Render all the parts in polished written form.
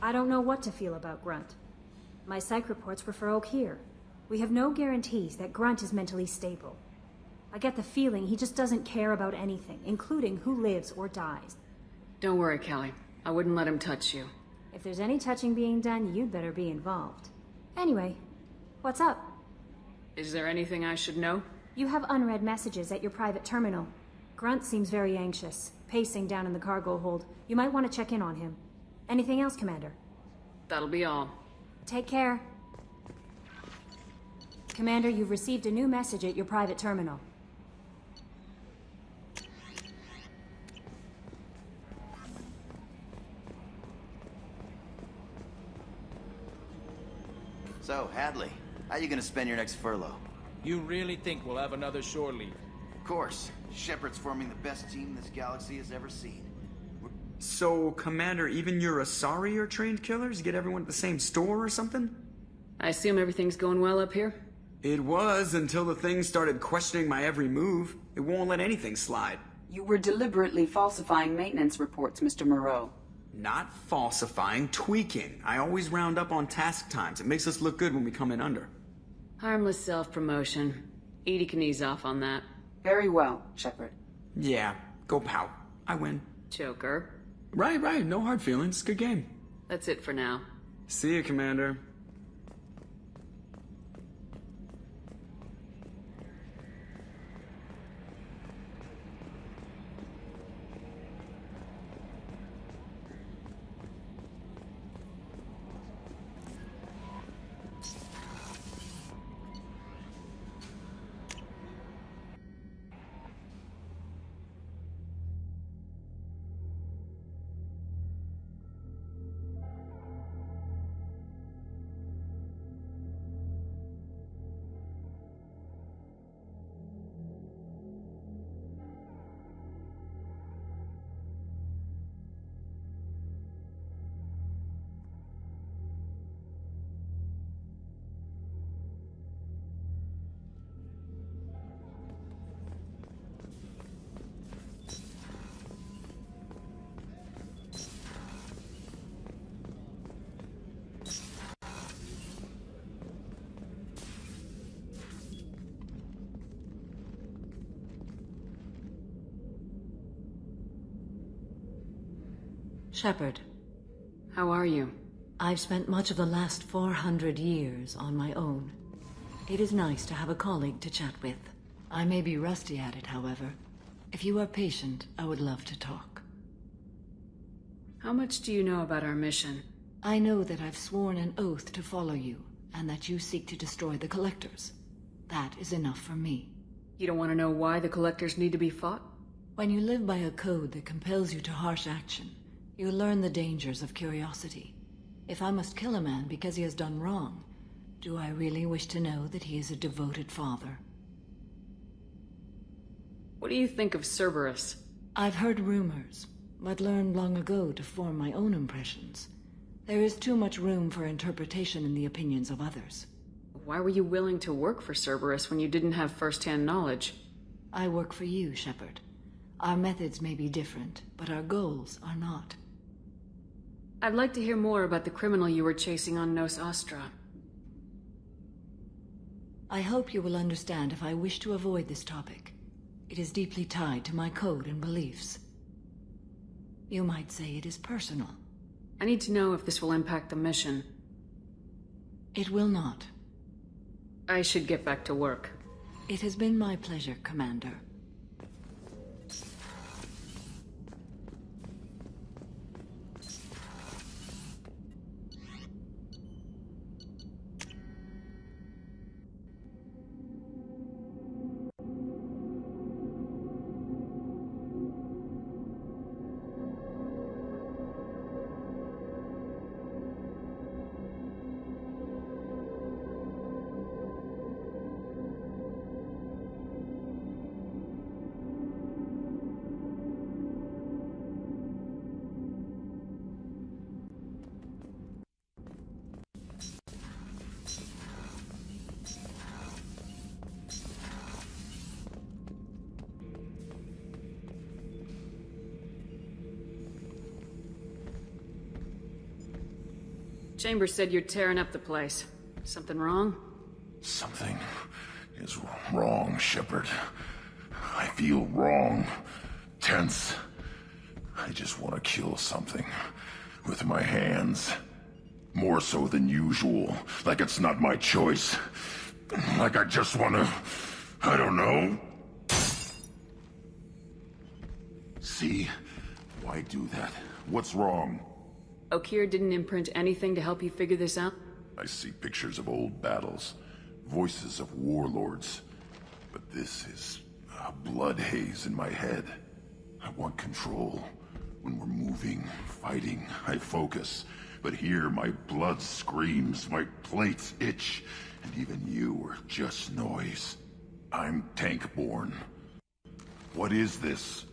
I don't know what to feel about Grunt. My psych reports refer Oak here. We have no guarantees that Grunt is mentally stable. I get the feeling he just doesn't care about anything, including who lives or dies. Don't worry, Callie. I wouldn't let him touch you. If there's any touching being done, you'd better be involved. Anyway, what's up? Is there anything I should know? You have unread messages at your private terminal. Grunt seems very anxious, pacing down in the cargo hold. You might want to check in on him. Anything else, Commander? That'll be all. Take care. Commander, you've received a new message at your private terminal. So, Hadley, how you gonna spend your next furlough? You really think we'll have another shore leave? Of course. Shepard's forming the best team this galaxy has ever seen. So, Commander, even your Asari are trained killers? Get everyone at the same store or something? I assume everything's going well up here? It was, until the thing started questioning my every move. It won't let anything slide. You were deliberately falsifying maintenance reports, Mr. Moreau. Not falsifying, tweaking. I always round up on task times. It makes us look good when we come in under. Harmless self-promotion. Edie can ease off on that. Very well, Shepard. Yeah, go pout. I win. Joker. Right, no hard feelings. Good game. That's it for now. See you, Commander. Shepard, How are you? I've spent much of the last 400 years on my own. It is nice to have a colleague to chat with. I may be rusty at it, however. If you are patient, I would love to talk. How much do you know about our mission? I know that I've sworn an oath to follow you, and that you seek to destroy the Collectors. That is enough for me. You don't want to know why the Collectors need to be fought? When you live by a code that compels you to harsh action, you learn the dangers of curiosity. If I must kill a man because he has done wrong, do I really wish to know that he is a devoted father? What do you think of Cerberus? I've heard rumors, but learned long ago to form my own impressions. There is too much room for interpretation in the opinions of others. Why were you willing to work for Cerberus when you didn't have first-hand knowledge? I work for you, Shepard. Our methods may be different, but our goals are not. I'd like to hear more about the criminal you were chasing on Nos Astra. I hope you will understand if I wish to avoid this topic. It is deeply tied to my code and beliefs. You might say it is personal. I need to know if this will impact the mission. It will not. I should get back to work. It has been my pleasure, Commander. Chambers said you're tearing up the place. Something wrong? Something is wrong, Shepard. I feel wrong. Tense. I just want to kill something. With my hands. More so than usual. Like it's not my choice. Like I just want to... I don't know. See? Why do that? What's wrong? Okeer didn't imprint anything to help you figure this out? I see pictures of old battles. Voices of warlords. But this is a blood haze in my head. I want control. When we're moving, fighting, I focus. But here my blood screams, my plates itch, and even you are just noise. I'm tank-born. What is this?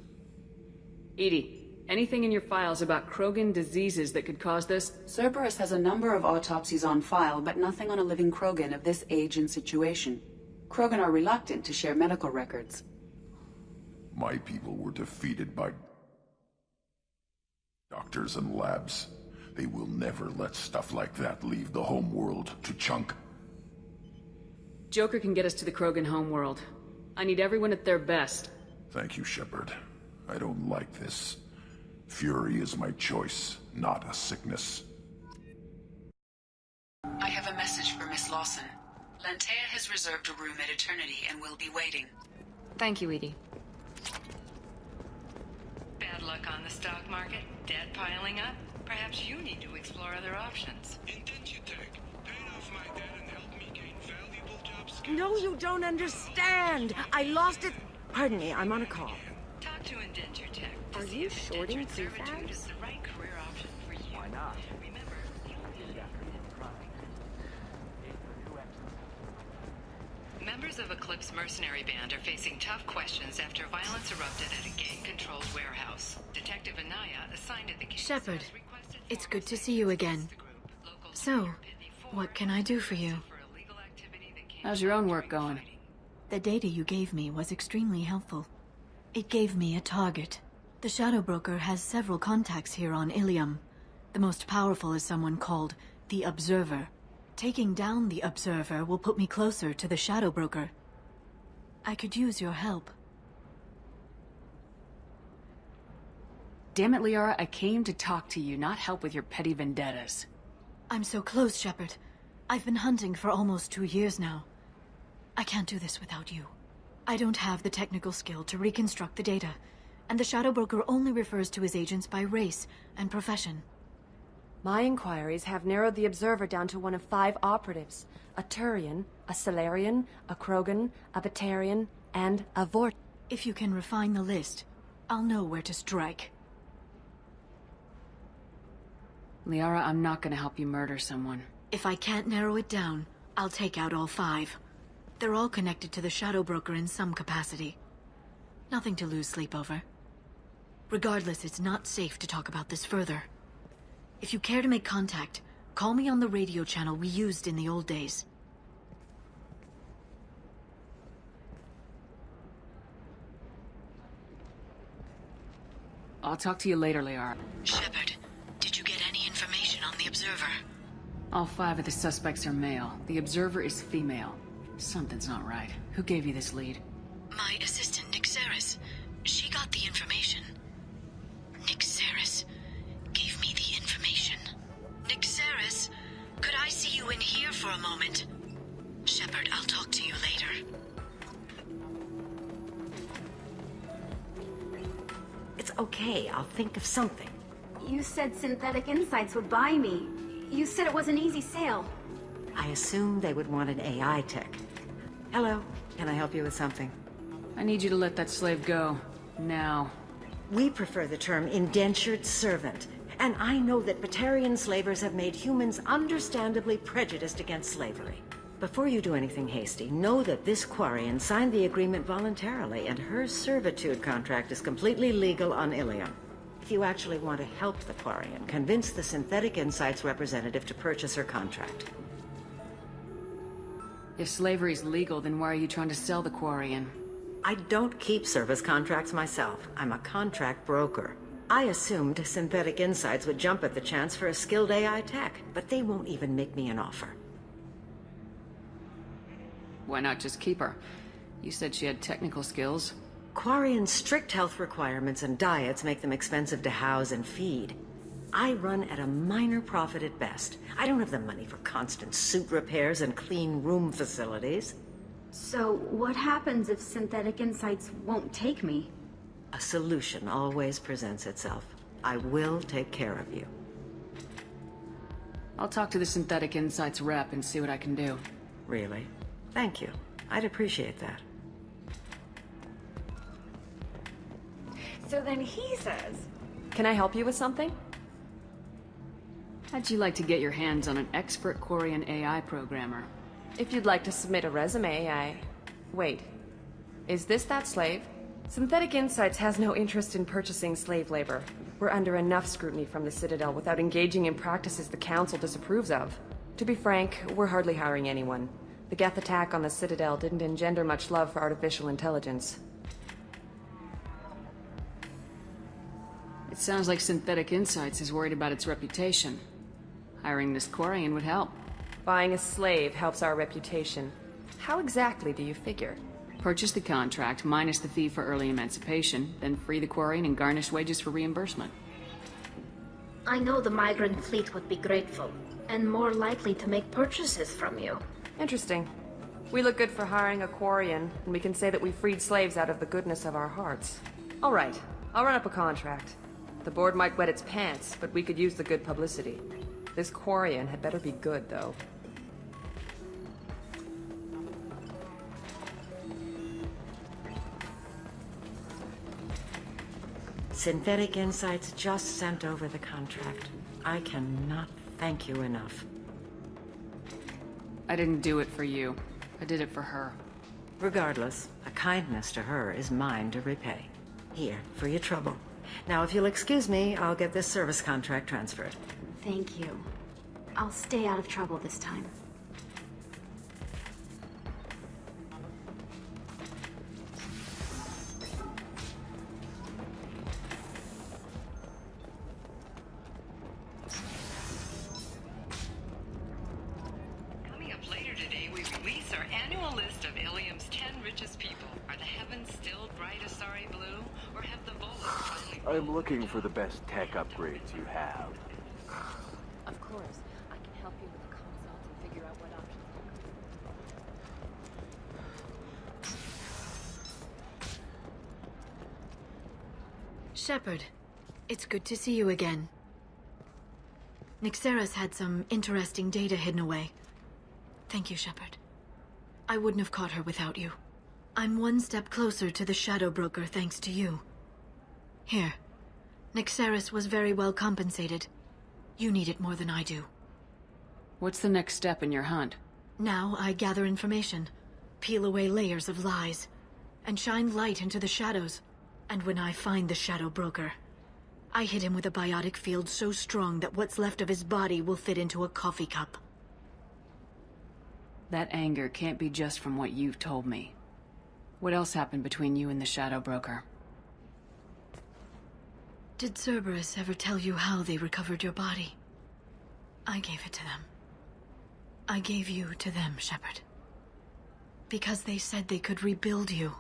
EDI, anything in your files about Krogan diseases that could cause this? Cerberus has a number of autopsies on file, but nothing on a living Krogan of this age and situation. Krogan are reluctant to share medical records. My people were defeated by doctors and labs. They will never let stuff like that leave the homeworld to Chunk. Joker can get us to the Krogan homeworld. I need everyone at their best. Thank you, Shepard. I don't like this. Fury is my choice, not a sickness. I have a message for Miss Lawson. Lantea has reserved a room at Eternity and will be waiting. Thank you, Edie. Bad luck on the stock market? Debt piling up? Perhaps you need to explore other options. Intensitech. Pay off my debt and help me gain valuable jobs. No, you don't understand. I lost it. Pardon me, I'm on a call. Talk to Intensitech. Are you shorting prefabs? Is the right career option for you. Why not? Remember, members of Eclipse mercenary band are facing tough questions after violence erupted at a gang-controlled warehouse. Detective Anaya, assigned to the case, Shepard, has requested it's good to see you again. So, what can I do for you? How's your own work going? The data you gave me was extremely helpful. It gave me a target. The Shadow Broker has several contacts here on Ilium. The most powerful is someone called the Observer. Taking down the Observer will put me closer to the Shadow Broker. I could use your help. Damn it, Liara, I came to talk to you, not help with your petty vendettas. I'm so close, Shepard. I've been hunting for almost 2 years now. I can't do this without you. I don't have the technical skill to reconstruct the data, and the Shadow Broker only refers to his agents by race and profession. My inquiries have narrowed the Observer down to one of 5 operatives. A Turian, a Salarian, a Krogan, a Batarian, and a Vort. If you can refine the list, I'll know where to strike. Liara, I'm not gonna help you murder someone. If I can't narrow it down, I'll take out all 5. They're all connected to the Shadow Broker in some capacity. Nothing to lose sleep over. Regardless, it's not safe to talk about this further. If you care to make contact, call me on the radio channel we used in the old days. I'll talk to you later, Liara. Shepard, did you get any information on the Observer? All 5 of the suspects are male. The Observer is female. Something's not right. Who gave you this lead? My assistant, Nixeris. She got the information. Nixeris gave me the information. Nixeris, could I see you in here for a moment? Shepard, I'll talk to you later. It's okay, I'll think of something. You said Synthetic Insights would buy me. You said it was an easy sale. I assumed they would want an AI tech. Hello, can I help you with something? I need you to let that slave go. Now. We prefer the term indentured servant. And I know that Batarian slavers have made humans understandably prejudiced against slavery. Before you do anything hasty, know that this Quarian signed the agreement voluntarily, and her servitude contract is completely legal on Ilium. If you actually want to help the Quarian, convince the Synthetic Insights representative to purchase her contract. If slavery's legal, then why are you trying to sell the Quarian? I don't keep service contracts myself. I'm a contract broker. I assumed Synthetic Insights would jump at the chance for a skilled AI tech, but they won't even make me an offer. Why not just keep her? You said she had technical skills. Quarian's strict health requirements and diets make them expensive to house and feed. I run at a minor profit at best. I don't have the money for constant suit repairs and clean room facilities. So, what happens if Synthetic Insights won't take me? A solution always presents itself. I will take care of you. I'll talk to the Synthetic Insights rep and see what I can do. Really? Thank you. I'd appreciate that. So then he says, "Can I help you with something?" How'd you like to get your hands on an expert Quarian AI programmer? If you'd like to submit a resume, Wait. Is this that slave? Synthetic Insights has no interest in purchasing slave labor. We're under enough scrutiny from the Citadel without engaging in practices the Council disapproves of. To be frank, we're hardly hiring anyone. The Geth attack on the Citadel didn't engender much love for artificial intelligence. It sounds like Synthetic Insights is worried about its reputation. Hiring this Quarian would help. Buying a slave helps our reputation. How exactly do you figure? Purchase the contract, minus the fee for early emancipation, then free the Quarian and garnish wages for reimbursement. I know the migrant fleet would be grateful, and more likely to make purchases from you. Interesting. We look good for hiring a Quarian, and we can say that we freed slaves out of the goodness of our hearts. All right, I'll run up a contract. The board might wet its pants, but we could use the good publicity. This Quarian had better be good, though. Synthetic Insights just sent over the contract. I cannot thank you enough. I didn't do it for you. I did it for her. Regardless, a kindness to her is mine to repay. Here, for your trouble. Now, if you'll excuse me, I'll get this service contract transferred. Thank you. I'll stay out of trouble this time. Coming up later today, we release our annual list of Ilium's 10 richest people. Are the heavens still bright Asari blue, or have the Volans finally... I'm looking for the best tech upgrades you have. Of course. I can help you with the consult and figure out what options Shepard, it's good to see you again. Nixera's had some interesting data hidden away. Thank you, Shepard. I wouldn't have caught her without you. I'm one step closer to the Shadow Broker thanks to you. Here. Nixeris was very well compensated. You need it more than I do. What's the next step in your hunt? Now I gather information, peel away layers of lies, and shine light into the shadows. And when I find the Shadow Broker, I hit him with a biotic field so strong that what's left of his body will fit into a coffee cup. That anger can't be just from what you've told me. What else happened between you and the Shadow Broker? Did Cerberus ever tell you how they recovered your body? I gave it to them. I gave you to them, Shepard. Because they said they could rebuild you.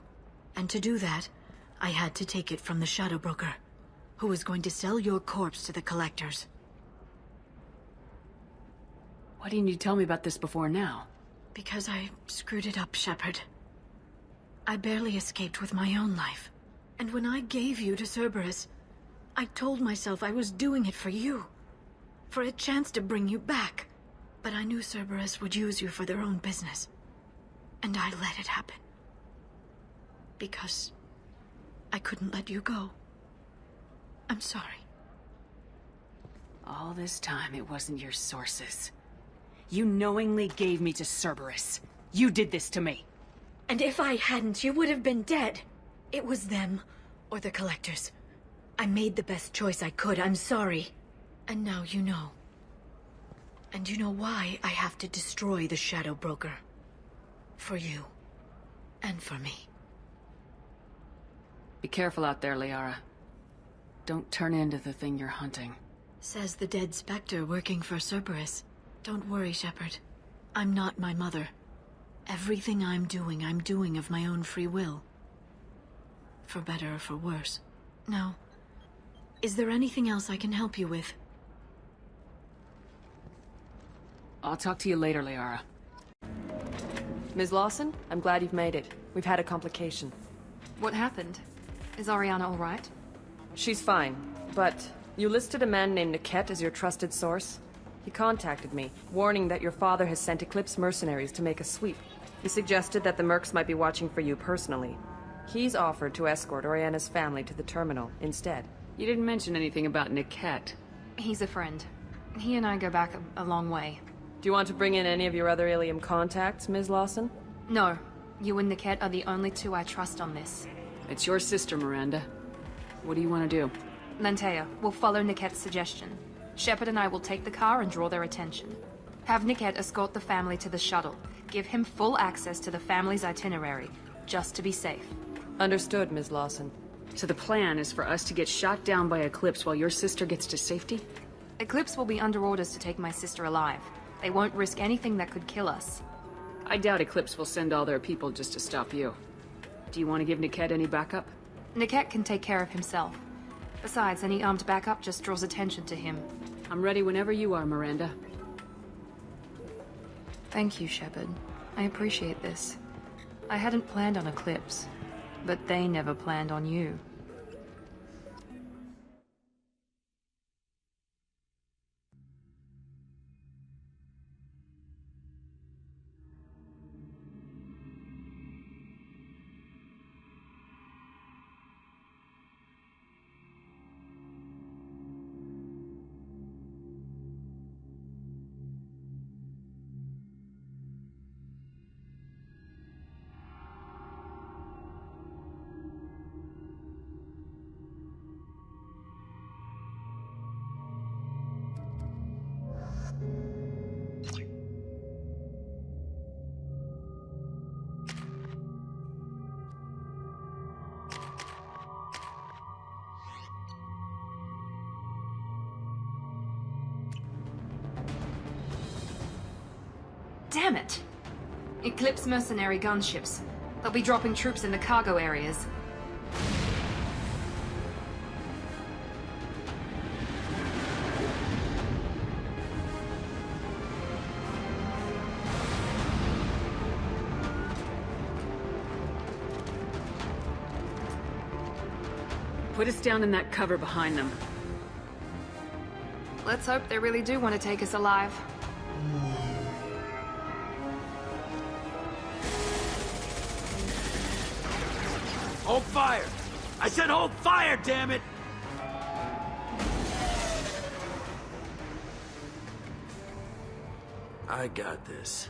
And to do that, I had to take it from the Shadow Broker, who was going to sell your corpse to the collectors. Why didn't you tell me about this before now? Because I screwed it up, Shepard. I barely escaped with my own life. And when I gave you to Cerberus, I told myself I was doing it for you. For a chance to bring you back. But I knew Cerberus would use you for their own business. And I let it happen. Because I couldn't let you go. I'm sorry. All this time, it wasn't your sources. You knowingly gave me to Cerberus. You did this to me. And if I hadn't, you would have been dead. It was them, or the collectors. I made the best choice I could, I'm sorry. And now you know. And you know why I have to destroy the Shadow Broker. For you. And for me. Be careful out there, Liara. Don't turn into the thing you're hunting. Says the dead Spectre working for Cerberus. Don't worry, Shepard. I'm not my mother. Everything I'm doing of my own free will. For better or for worse. Now, is there anything else I can help you with? I'll talk to you later, Liara. Ms. Lawson, I'm glad you've made it. We've had a complication. What happened? Is Oriana all right? She's fine, but you listed a man named Niket as your trusted source. He contacted me, warning that your father has sent Eclipse mercenaries to make a sweep. He suggested that the Mercs might be watching for you personally. He's offered to escort Oriana's family to the terminal instead. You didn't mention anything about Niket. He's a friend. He and I go back a long way. Do you want to bring in any of your other Ilium contacts, Ms. Lawson? No. You and Niket are the only two I trust on this. It's your sister, Miranda. What do you want to do? Lantea, we'll follow Niket's suggestion. Shepard and I will take the car and draw their attention. Have Niket escort the family to the shuttle. Give him full access to the family's itinerary, just to be safe. Understood, Ms. Lawson. So the plan is for us to get shot down by Eclipse while your sister gets to safety? Eclipse will be under orders to take my sister alive. They won't risk anything that could kill us. I doubt Eclipse will send all their people just to stop you. Do you want to give Niket any backup? Niket can take care of himself. Besides, any armed backup just draws attention to him. I'm ready whenever you are, Miranda. Thank you, Shepard. I appreciate this. I hadn't planned on Eclipse, but they never planned on you. Damn it! Eclipse mercenary gunships. They'll be dropping troops in the cargo areas. Put us down in that cover behind them. Let's hope they really do want to take us alive. Hold fire! I said hold fire, damn it! I got this.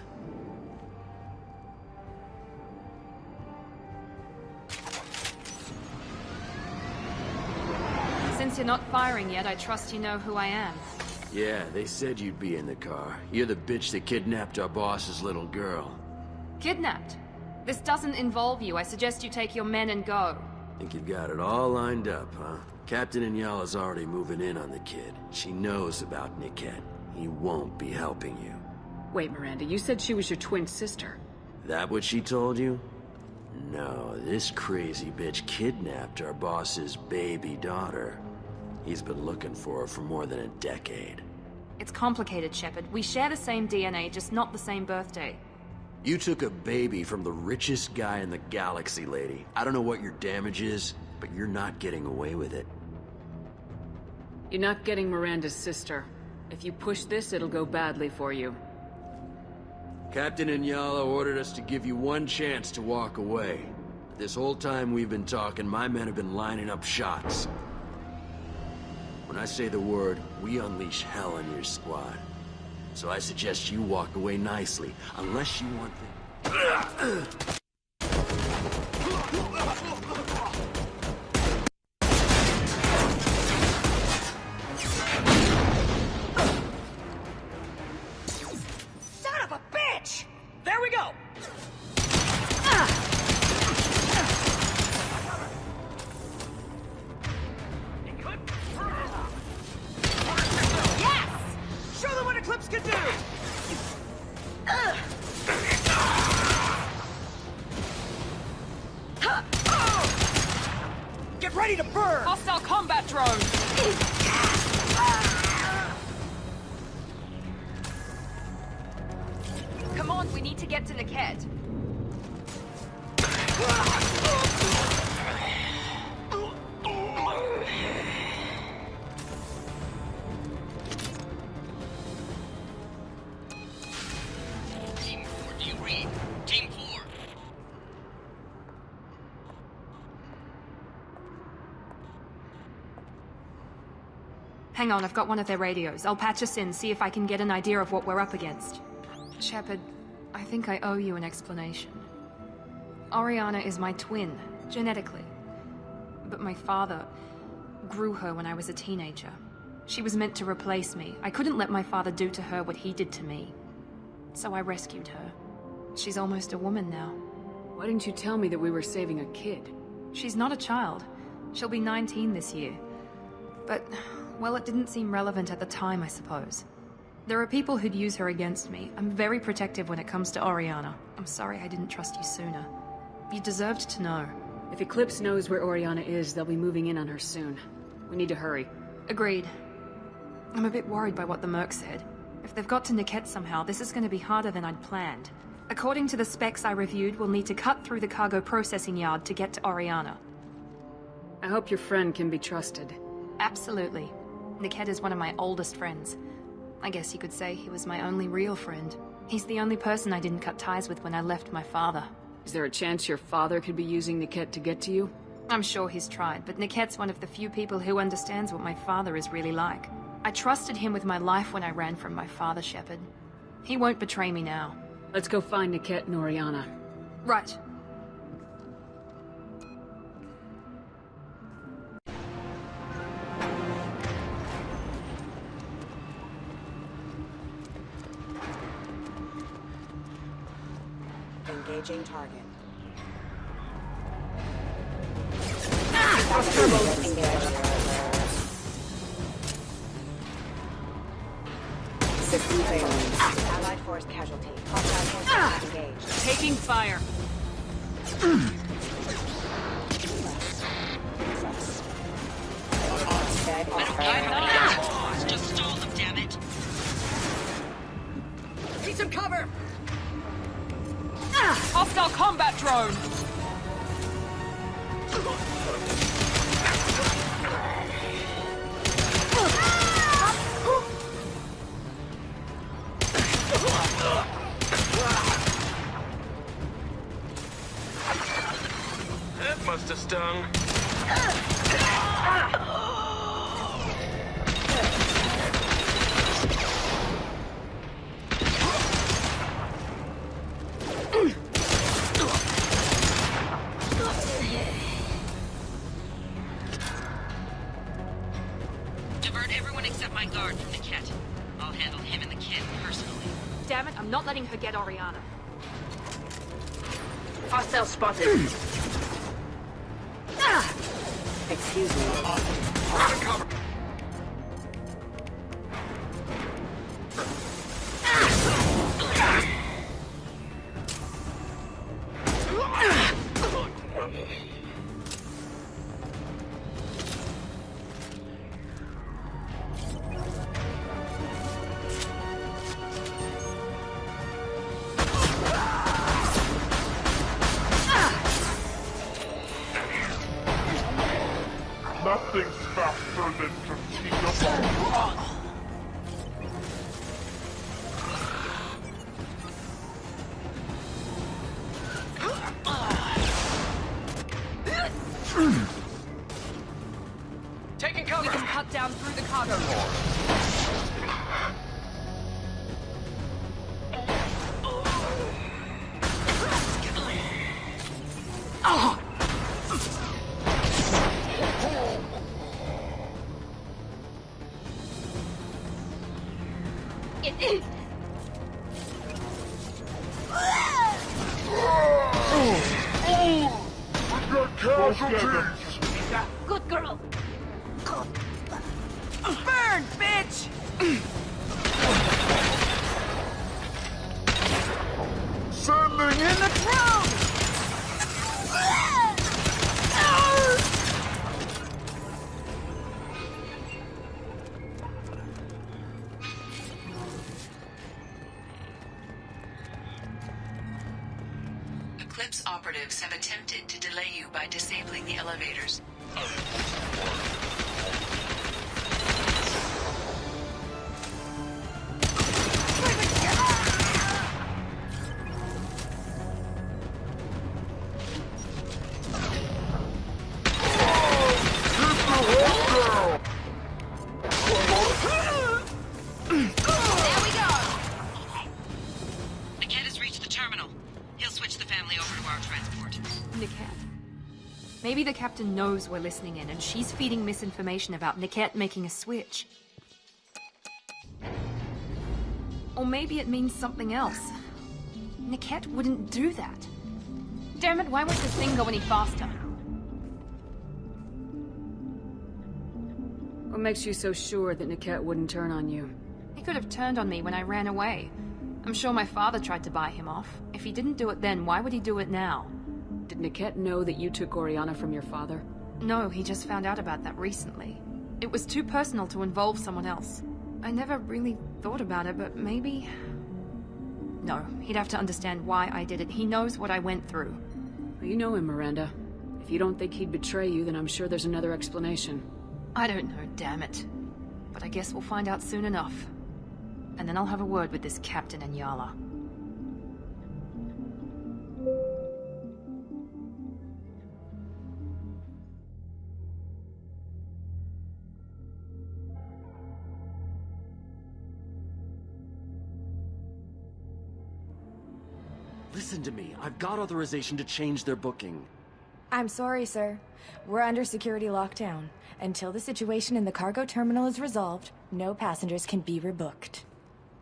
Since you're not firing yet, I trust you know who I am. Yeah, they said you'd be in the car. You're the bitch that kidnapped our boss's little girl. Kidnapped? This doesn't involve you. I suggest you take your men and go. Think you've got it all lined up, huh? Captain Inyala's already moving in on the kid. She knows about Niket. He won't be helping you. Wait, Miranda, you said she was your twin sister. That what she told you? No, this crazy bitch kidnapped our boss's baby daughter. He's been looking for her for more than a decade. It's complicated, Shepard. We share the same DNA, just not the same birthday. You took a baby from the richest guy in the galaxy, lady. I don't know what your damage is, but you're not getting away with it. You're not getting Miranda's sister. If you push this, it'll go badly for you. Captain Inyala ordered us to give you one chance to walk away. This whole time we've been talking, my men have been lining up shots. When I say the word, we unleash hell on your squad. So I suggest you walk away nicely, unless you want the... Son of a bitch! There we go! It could can do! Get ready to burn! Hostile combat drone! Come on, we need to get to Niket. Team 4, do you read? Team 4. Hang on, I've got one of their radios. I'll patch us in, see if I can get an idea of what we're up against. Shepard, I think I owe you an explanation. Oriana is my twin, genetically. But my father grew her when I was a teenager. She was meant to replace me. I couldn't let my father do to her what he did to me. So I rescued her. She's almost a woman now. Why didn't you tell me that we were saving a kid? She's not a child. She'll be 19 this year. But, well, it didn't seem relevant at the time, I suppose. There are people who'd use her against me. I'm very protective when it comes to Oriana. I'm sorry I didn't trust you sooner. You deserved to know. If Eclipse knows where Oriana is, they'll be moving in on her soon. We need to hurry. Agreed. I'm a bit worried by what the Merc said. If they've got to Niket somehow, this is going to be harder than I'd planned. According to the specs I reviewed, we'll need to cut through the cargo processing yard to get to Oriana. I hope your friend can be trusted. Absolutely. Niket is one of my oldest friends. I guess you could say he was my only real friend. He's the only person I didn't cut ties with when I left my father. Is there a chance your father could be using Niket to get to you? I'm sure he's tried, but Niket's one of the few people who understands what my father is really like. I trusted him with my life when I ran from my father, Shepard. He won't betray me now. Let's go find Niket and Oriana. Right. Engaging target. System failure. Allied force casualty. Hostile forces engaged. Taking fire. Just stall them, damn it! Need some cover! Hostile combat drone! That must have stung. Divert everyone except my guard from Niket. I'll handle him and the kid personally. Damn it, I'm not letting her get Oriana. Hostile spotted. Excuse me. Cover. Nothing's faster than tortilla. Taking cover! We can cut down through the cargo door. Good girl. Burn, bitch! Eclipse operatives have attempted to delay you by disabling the elevators. Maybe the captain knows we're listening in, and she's feeding misinformation about Niket making a switch. Or maybe it means something else. Niket wouldn't do that. Damn it, why won't this thing go any faster? What makes you so sure that Niket wouldn't turn on you? He could have turned on me when I ran away. I'm sure my father tried to buy him off. If he didn't do it then, why would he do it now? Did Niket know that you took Oriana from your father? No, he just found out about that recently. It was too personal to involve someone else. I never really thought about it, but maybe... No, he'd have to understand why I did it. He knows what I went through. Well, you know him, Miranda. If you don't think he'd betray you, then I'm sure there's another explanation. I don't know, damn it. But I guess we'll find out soon enough. And then I'll have a word with this Captain Anyala. Listen to me. I've got authorization to change their booking. I'm sorry, sir. We're under security lockdown. Until the situation in the cargo terminal is resolved, no passengers can be rebooked.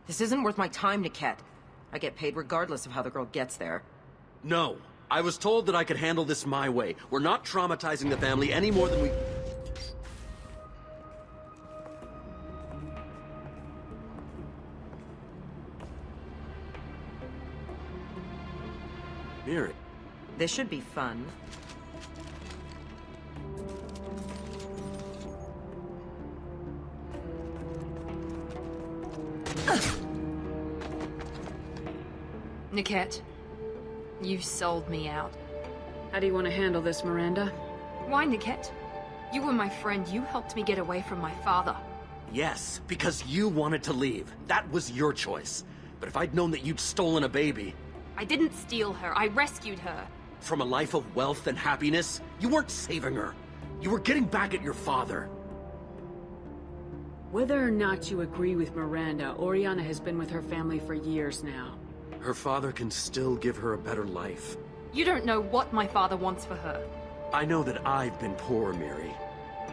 This isn't worth my time, Niket. I get paid regardless of how the girl gets there. No. I was told that I could handle this my way. We're not traumatizing the family any more than we... Miri. This should be fun. Niket, you sold me out. How do you want to handle this, Miranda? Why, Niket? You were my friend. You helped me get away from my father. Yes, because you wanted to leave. That was your choice. But if I'd known that you'd stolen a baby... I didn't steal her. I rescued her. From a life of wealth and happiness, you weren't saving her. You were getting back at your father. Whether or not you agree with Miranda, Oriana has been with her family for years now. Her father can still give her a better life. You don't know what my father wants for her. I know that I've been poor, Miri.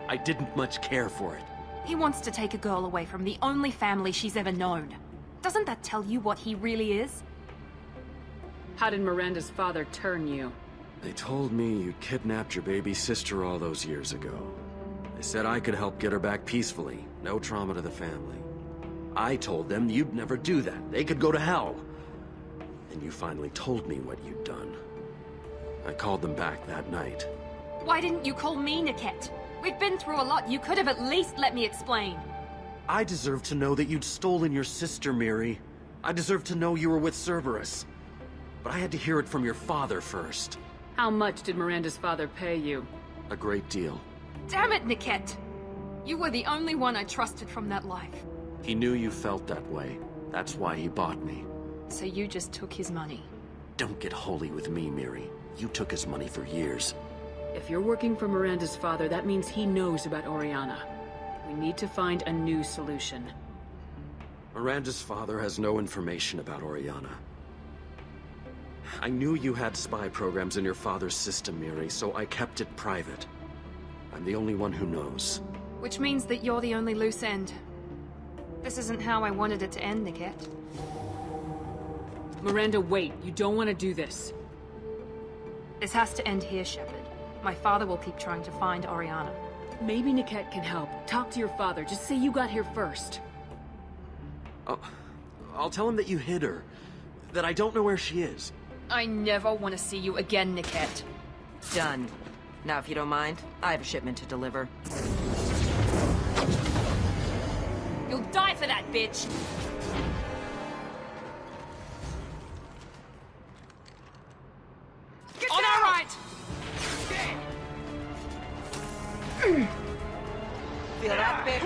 I didn't much care for it. He wants to take a girl away from the only family she's ever known. Doesn't that tell you what he really is? How did Miranda's father turn you? They told me you kidnapped your baby sister all those years ago. They said I could help get her back peacefully. No trauma to the family. I told them you'd never do that. They could go to hell. Then you finally told me what you'd done. I called them back that night. Why didn't you call me, Niket? We've been through a lot. You could have at least let me explain. I deserve to know that you'd stolen your sister, Miri. I deserve to know you were with Cerberus. But I had to hear it from your father first. How much did Miranda's father pay you? A great deal. Damn it, Niket! You were the only one I trusted from that life. He knew you felt that way. That's why he bought me. So you just took his money? Don't get holy with me, Miri. You took his money for years. If you're working for Miranda's father, that means he knows about Oriana. We need to find a new solution. Miranda's father has no information about Oriana. I knew you had spy programs in your father's system, Miri, so I kept it private. I'm the only one who knows. Which means that you're the only loose end. This isn't how I wanted it to end, Niket. Miranda, wait. You don't want to do this. This has to end here, Shepard. My father will keep trying to find Oriana. Maybe Niket can help. Talk to your father. Just say you got here first. I'll tell him that you hid her. That I don't know where she is. I never want to see you again, Niket. Done. Now, if you don't mind, I have a shipment to deliver. You'll die for that, bitch! that bitch?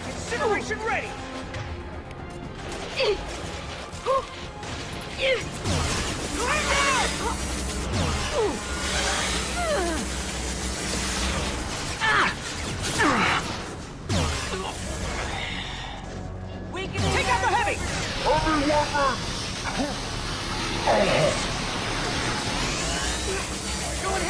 Incineration ready! We can take out the heavy! Going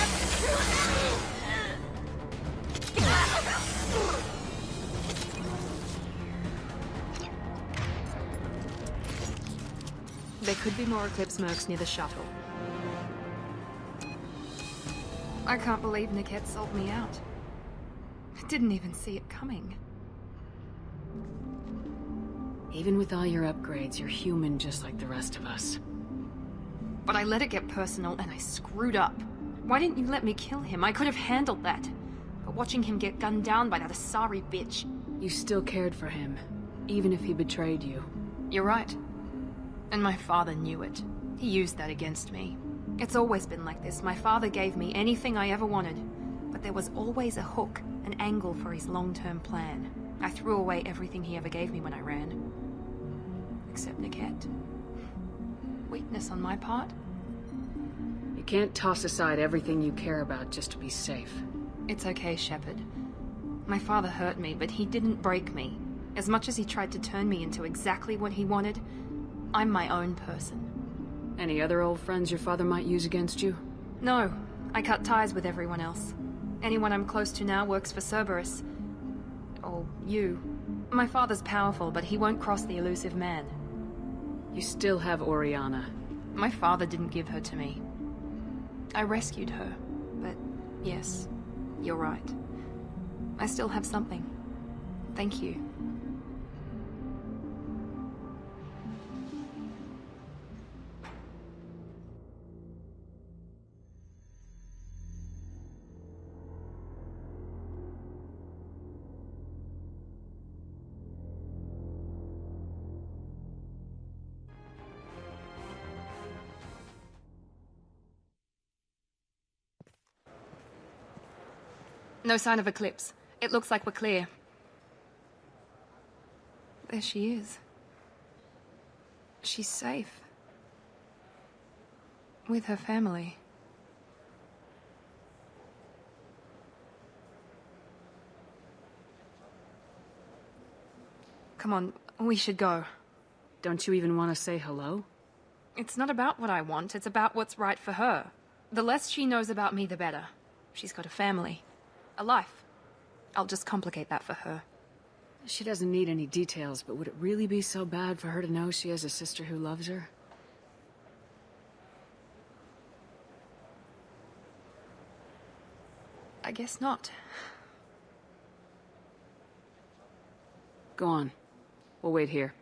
There could be more Eclipse mercs near the shuttle. I can't believe Niket sold me out. I didn't even see it coming. Even with all your upgrades, you're human just like the rest of us. But I let it get personal and I screwed up. Why didn't you let me kill him? I could have handled that. But watching him get gunned down by that Asari bitch... You still cared for him, even if he betrayed you. You're right. And my father knew it. He used that against me. It's always been like this. My father gave me anything I ever wanted. But there was always a hook, an angle for his long-term plan. I threw away everything he ever gave me when I ran. Except Niket. Weakness on my part? You can't toss aside everything you care about just to be safe. It's okay, Shepard. My father hurt me, but he didn't break me. As much as he tried to turn me into exactly what he wanted, I'm my own person. Any other old friends your father might use against you? No, I cut ties with everyone else. Anyone I'm close to now works for Cerberus. Or you. My father's powerful, but he won't cross the elusive man. You still have Oriana. My father didn't give her to me. I rescued her, but yes, you're right. I still have something. Thank you. No sign of Eclipse. It looks like we're clear. There she is. She's safe. With her family. Come on, we should go. Don't you even want to say hello? It's not about what I want, it's about what's right for her. The less she knows about me, the better. She's got a family. A life. I'll just complicate that for her. She doesn't need any details, but would it really be so bad for her to know she has a sister who loves her? I guess not. Go on. We'll wait here.